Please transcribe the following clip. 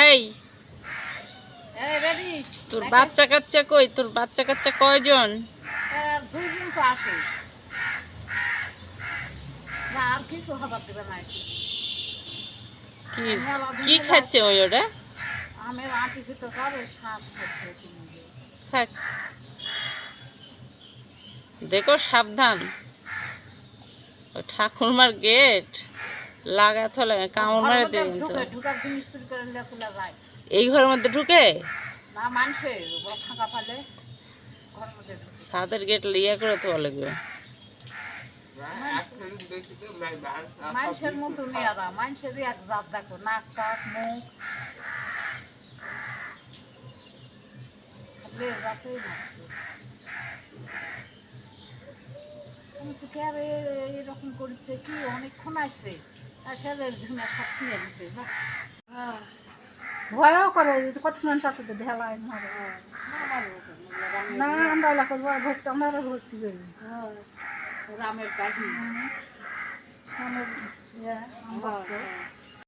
এই তোর বাচ্চা কাচ্চা কই? তোর বাচ্চা কাচ্চা কয়জন? 2 দিন তো আসে না, আর কিছু খাবার দেবে না। কি খাচ্ছে ওই ওটা? আমের আঁটি ভিতর করে শ্বাস খাচ্ছে। থাক, দেখো সাবধান, ওই ঠাকুরমার গেট লাগা থলে কামড় মারে দেবে কিন্তু। ঢুকার জিনিস চুরি করে নিয়ে চলে যায়। এই ঘরের মধ্যে ঢুকে না মানুষে ফাঁকা ফালে ঘরের মধ্যে ঢুকে। ছাদের গেট লিয়া করে তো লাগবে। মানুষের মতো মেয়েরা, মানুষের এক জাত দেখো, নাক টাক মুখ এরকম করছে কি অনেকক্ষণ আসছে আর সেদের জন্য সব কিনে দিতে ভয়ও করে। কত মানুষ আছে তো ঢেলায় মারে না, আমরা এলাকার ভর্তি, আমরা ভর্তি করি রামের কাহিনী।